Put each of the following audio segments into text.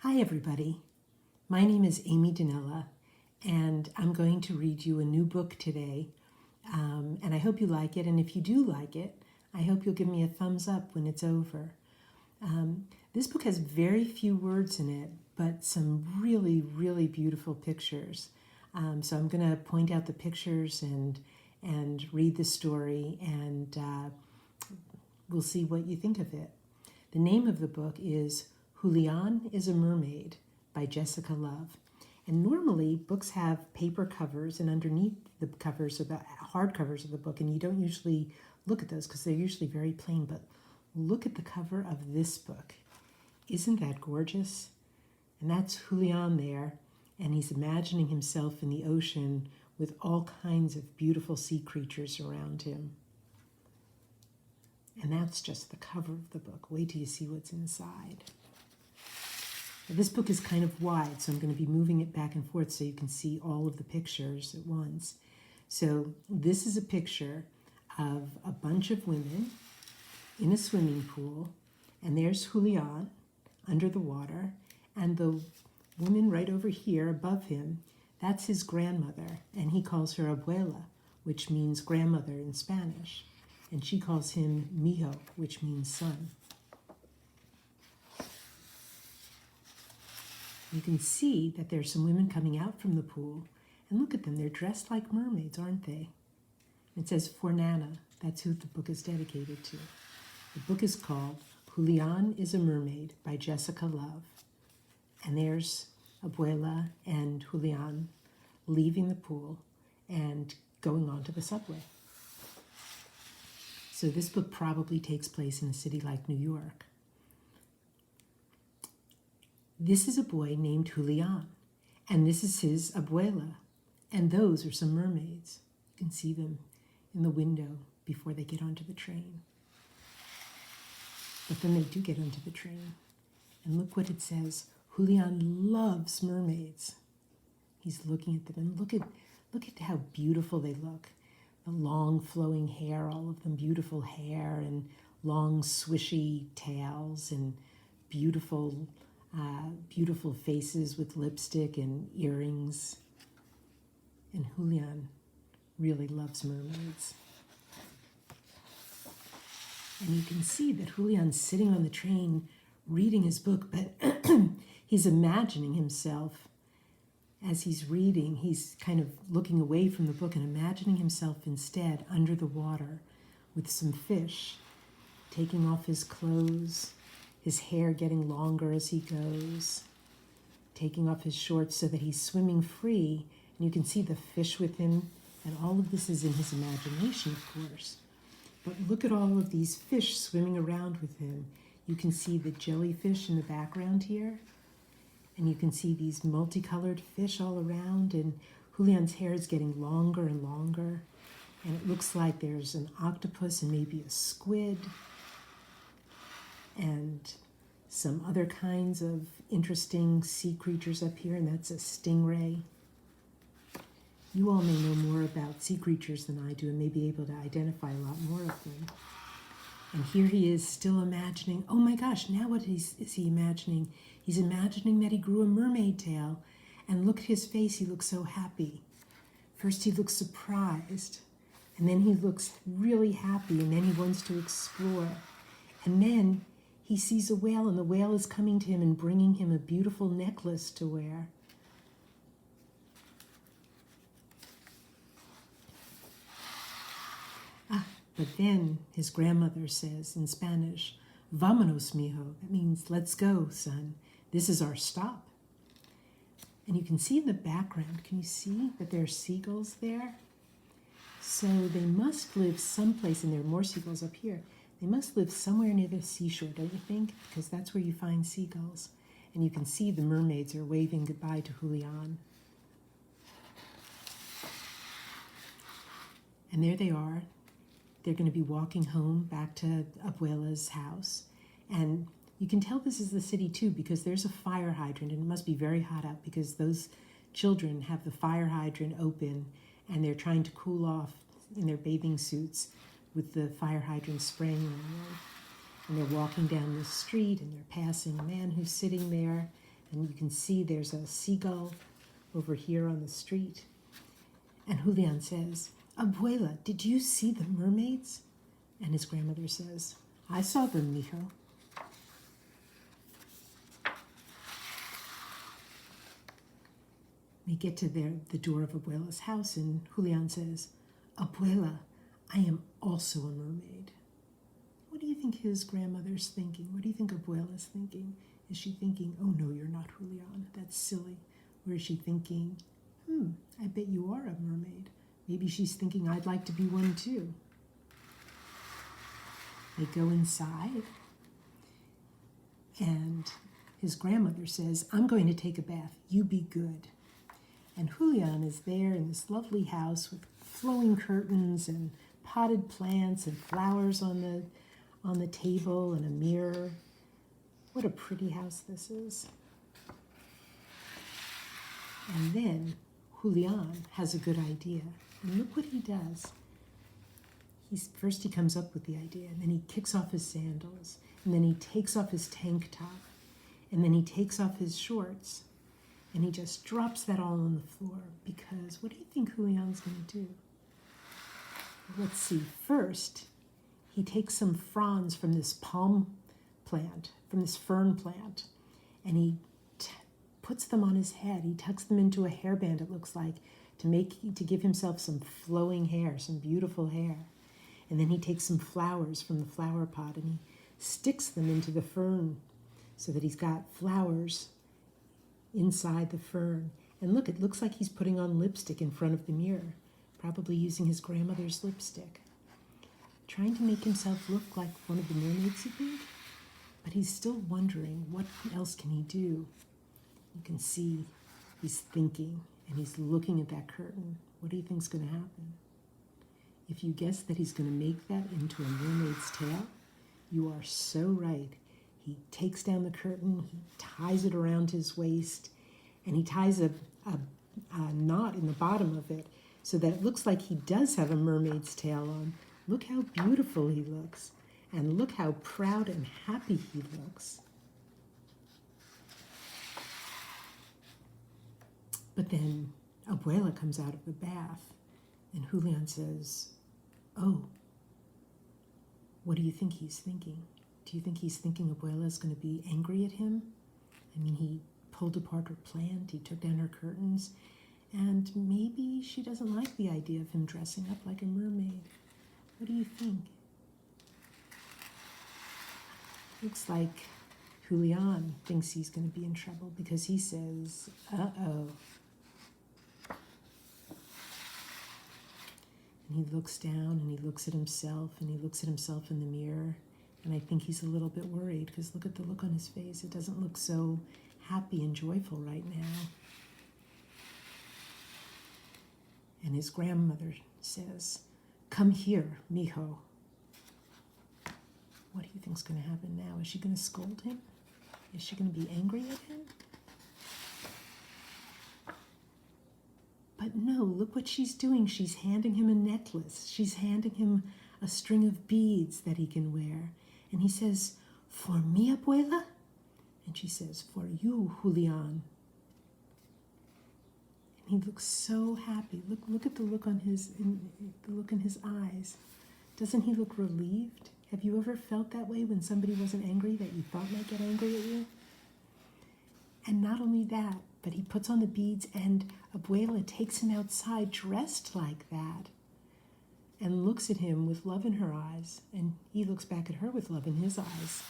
Hi everybody, my name is Amy Danella and I'm going to read you a new book today and I hope you like it, and if you do like it, I hope you'll give me a thumbs up when it's over. This book has very few words in it, but some really, really beautiful pictures. So I'm going to point out the pictures and read the story, and we'll see what you think of it. The name of the book is Julián is a Mermaid by Jessica Love. And normally books have paper covers, and underneath the covers are the hard covers of the book, and you don't usually look at those because they're usually very plain, but look at the cover of this book. Isn't that gorgeous? And that's Julián there, and he's imagining himself in the ocean with all kinds of beautiful sea creatures around him. And that's just the cover of the book. Wait till you see what's inside. This book is kind of wide, so I'm going to be moving it back and forth so you can see all of the pictures at once. So this is a picture of a bunch of women in a swimming pool, and there's Julián under the water, and the woman right over here above him, that's his grandmother, and he calls her abuela, which means grandmother in Spanish, and she calls him mijo, which means son. You can see that there's some women coming out from the pool, and look at them, they're dressed like mermaids, aren't they? It says for Nana, that's who the book is dedicated to. The book is called Julián is a Mermaid by Jessica Love. And there's Abuela and Julián leaving the pool and going on to the subway. So this book probably takes place in a city like New York. This is a boy named Julián, and this is his abuela, and those are some mermaids. You can see them in the window before they get onto the train. But then they do get onto the train, and look what it says. Julián loves mermaids. He's looking at them, and look at how beautiful they look. The long flowing hair, all of them beautiful hair, and long swishy tails, and beautiful faces with lipstick and earrings. And Julián really loves mermaids. And you can see that Julián's sitting on the train reading his book, but he's imagining himself as he's reading. He's kind of looking away from the book and imagining himself instead under the water with some fish, taking off his clothes, his hair getting longer as he goes, taking off his shorts so that he's swimming free, and you can see the fish with him, and all of this is in his imagination, of course. But look at all of these fish swimming around with him. You can see the jellyfish in the background here, and you can see these multicolored fish all around, and Julián's hair is getting longer and longer, and it looks like there's an octopus and maybe a squid, and some other kinds of interesting sea creatures up here, and that's a stingray. You all may know more about sea creatures than I do and may be able to identify a lot more of them. And here he is still imagining, oh my gosh, now what is he imagining? He's imagining that he grew a mermaid tail, and look at his face, he looks so happy. First he looks surprised, and then he looks really happy, and then he wants to explore. And then he sees a whale, and the whale is coming to him and bringing him a beautiful necklace to wear. But then his grandmother says in Spanish, "Vámonos, mijo." That means, let's go, son. This is our stop. And you can see in the background, can you see that there are seagulls there? So they must live someplace, and there are more seagulls up here. They must live somewhere near the seashore, don't you think? Because that's where you find seagulls. And you can see the mermaids are waving goodbye to Julián. And there they are. They're going to be walking home back to Abuela's house. And you can tell this is the city too, because there's a fire hydrant, and it must be very hot out because those children have the fire hydrant open and they're trying to cool off in their bathing suits with the fire hydrant spraying on them. And they're walking down the street, and they're passing a man who's sitting there, And you can see there's a seagull over here on the street. And Julián says, Abuela, did you see the mermaids? And his grandmother says, I saw them, mijo. They get to the door of Abuela's house, and Julián says, Abuela, I am also a mermaid. What do you think his grandmother's thinking? What do you think Abuela's thinking? Is she thinking, oh no, you're not Julián, that's silly? Or is she thinking, I bet you are a mermaid. Maybe she's thinking, I'd like to be one too. They go inside, and his grandmother says, I'm going to take a bath, you be good. And Julián is there in this lovely house with flowing curtains and potted plants and flowers on the table and a mirror. What a pretty house this is. And then Julián has a good idea. And look what he does. First he comes up with the idea, and then he kicks off his sandals, and then he takes off his tank top, and then he takes off his shorts, and he just drops that all on the floor, because what do you think Julián's going to do? Let's see. First, he takes some fronds from this palm plant, from this fern plant, and he puts them on his head. He tucks them into a hairband, it looks like, to give himself some flowing hair, some beautiful hair. And then he takes some flowers from the flower pot and he sticks them into the fern so that he's got flowers inside the fern. And look, it looks like he's putting on lipstick in front of the mirror, probably using his grandmother's lipstick, trying to make himself look like one of the mermaids, you think? But he's still wondering, what else can he do? You can see he's thinking and he's looking at that curtain. What do you think's going to happen? If you guess that he's going to make that into a mermaid's tail, you are so right. He takes down the curtain, he ties it around his waist, and he ties a knot in the bottom of it so that it looks like he does have a mermaid's tail on. Look how beautiful he looks, and look how proud and happy he looks. But then Abuela comes out of the bath, and Julián says, oh, what do you think he's thinking? Do you think he's thinking Abuela's going to be angry at him? I mean, he pulled apart her plant, he took down her curtains, and maybe she doesn't like the idea of him dressing up like a mermaid. What do you think? Looks like Julián thinks he's going to be in trouble because he says, uh-oh. And he looks down and he looks at himself and he looks at himself in the mirror. And I think he's a little bit worried because look at the look on his face. It doesn't look so happy and joyful right now. And his grandmother says, come here, mijo. What do you think's going to happen now? Is she going to scold him? Is she going to be angry at him? But no, look what she's doing. She's handing him a necklace. She's handing him a string of beads that he can wear. And he says, for me, abuela? And she says, for you, Julián. And he looks so happy. Look at the look on the look in his eyes. Doesn't he look relieved? Have you ever felt that way when somebody wasn't angry that you thought might get angry at you? And not only that, but he puts on the beads and Abuela takes him outside dressed like that and looks at him with love in her eyes, and he looks back at her with love in his eyes.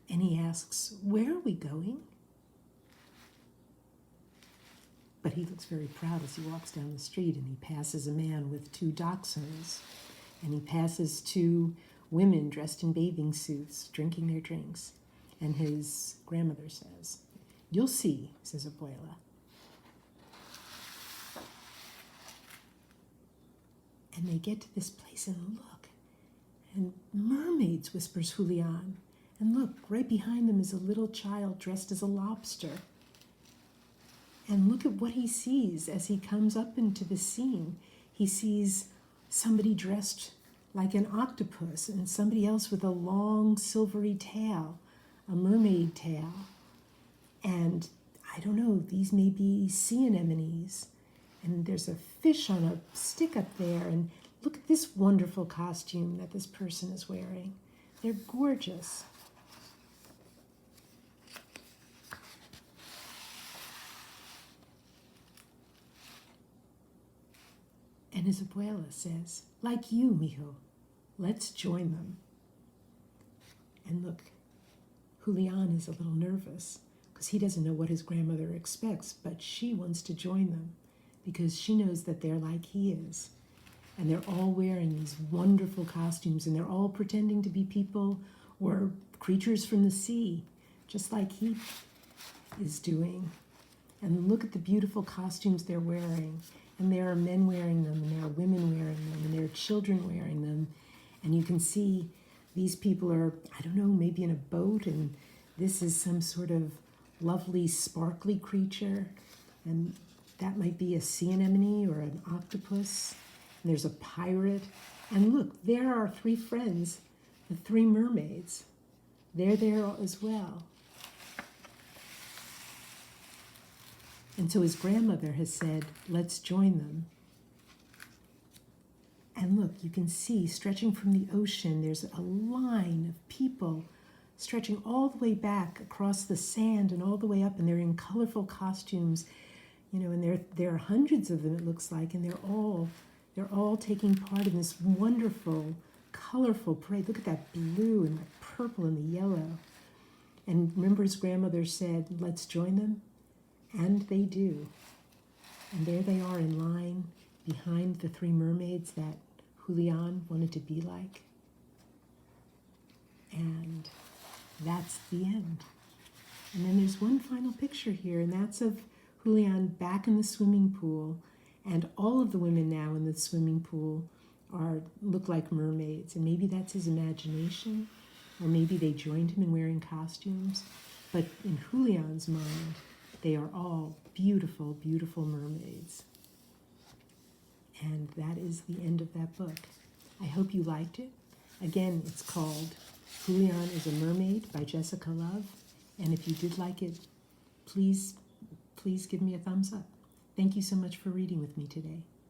And he asks, where are we going? But he looks very proud as he walks down the street, and he passes a man with 2 dachshunds, and he passes 2 women dressed in bathing suits drinking their drinks. And his grandmother says, you'll see, says Abuela. And they get to this place and look. And mermaids, whispers Julián. And look, right behind them is a little child dressed as a lobster. And look at what he sees as he comes up into the scene. He sees somebody dressed like an octopus and somebody else with a long silvery tail. a mermaid tail. And I don't know, these may be sea anemones. And there's a fish on a stick up there. And look at this wonderful costume that this person is wearing. They're gorgeous. And his abuela says, like you, mijo, let's join them. And look, Julián is a little nervous because he doesn't know what his grandmother expects, but she wants to join them because she knows that they're like he is. And they're all wearing these wonderful costumes, and they're all pretending to be people or creatures from the sea, just like he is doing. And look at the beautiful costumes they're wearing. And there are men wearing them, and there are women wearing them, and there are children wearing them. And you can see these people are, I don't know, maybe in a boat, and this is some sort of lovely, sparkly creature. And that might be a sea anemone or an octopus. And there's a pirate. And look, there are three friends, the three mermaids. They're there as well. And so his grandmother has said, let's join them. And look, you can see stretching from the ocean, there's a line of people stretching all the way back across the sand and all the way up, and they're in colorful costumes, and there are hundreds of them, it looks like, and they're all taking part in this wonderful, colorful parade. Look at that blue and the purple and the yellow. And remember his grandmother said, let's join them? And they do. And there they are in line behind the three mermaids that Julián wanted to be like. And that's the end. And then there's one final picture here, and that's of Julián back in the swimming pool. And all of the women now in the swimming pool look like mermaids. And maybe that's his imagination, or maybe they joined him in wearing costumes. But in Julián's mind, they are all beautiful, beautiful mermaids. And that is the end of that book. I hope you liked it. Again, it's called Julián is a Mermaid by Jessica Love. And if you did like it, please give me a thumbs up. Thank you so much for reading with me today.